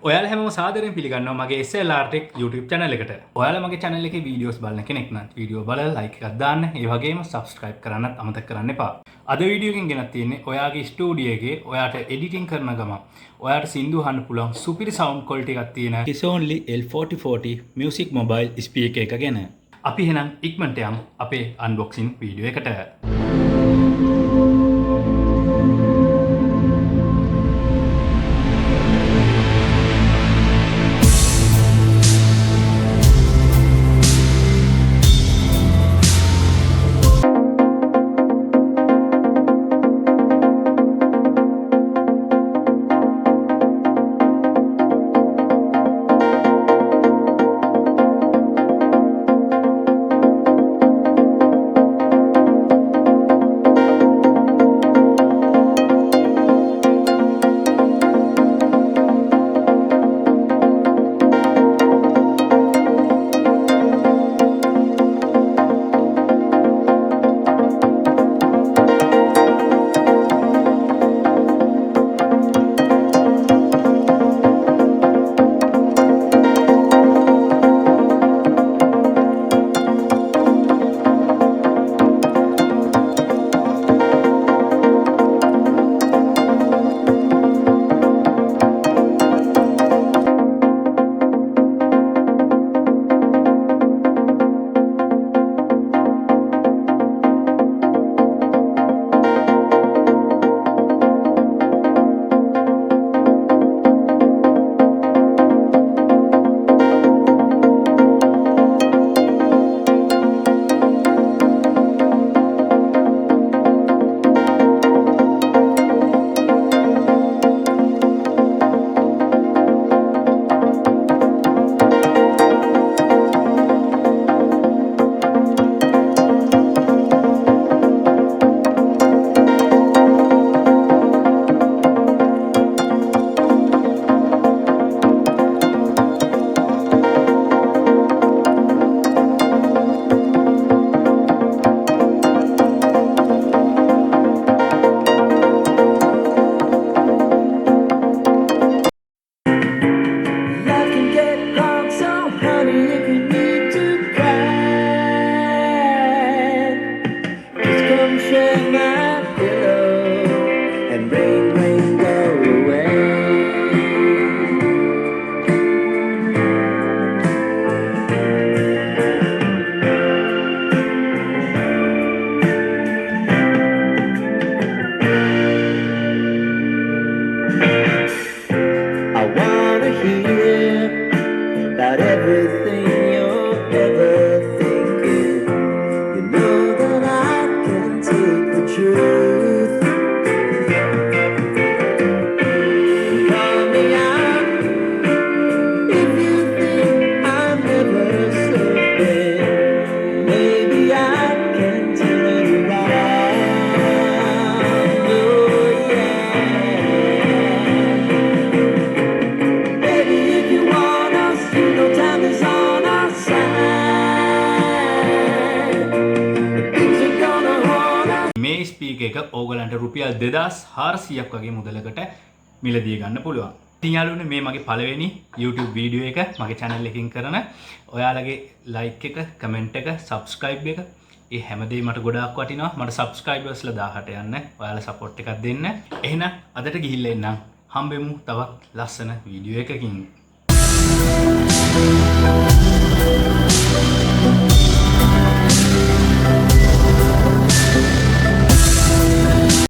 ඔයාලා හැමෝම සාදරයෙන් පිළිගන්නවා මගේ SLR Tech YouTube channel එකට. ඔයාලා මගේ channel එකේ videos බලන කෙනෙක් නම් වීඩියෝ බලලා like එකක් දාන්න. ඒ වගේම subscribe කරන්නත් අමතක කරන්න එපා. අද වීඩියෝ එකෙන් ගෙනත් තියෙන්නේ ඔයාගේ ස්ටුඩියෝ එකේ ඔයාට editing කරන ගමන් ඔයාට සින්දු අහන්න පුළුවන් සුපිරි sound quality එකක් තියෙන Kisonli L-4040 music mobile speaker එක ගැන. අපි එහෙනම් ඉක්මනට යමු අපේ unboxing වීඩියෝ එකට. About everything you're ever thinking, you know that I can take the truth. Call me out if you think I'm never something. Maybe I can turn it around. Oh yeah. Baby, if you want us, you know time is on our side. Things are gonna hold us. මේ speaker එක ඕගලන්ට රුපියල් 2400ක් වගේ මුදලකට මිලදී ගන්න පුළුවන්. ඉතින් යාළුවනේ මේ මගේ පළවෙනි YouTube වීඩියෝ එක මගේ channel එකකින් කරන ඔයාලගේ like එක, comment එක, subscribe එක ඒ හැමදේම මට ගොඩාක් වටිනවා. මට subscribersලා 1000ට යන්න ඔයාලා support එකක් දෙන්න. එහෙනම් අදට ගිහිල්ලා එන්නම්. හම්බෙමු තවත් ලස්සන වීඩියෝ එකකින්.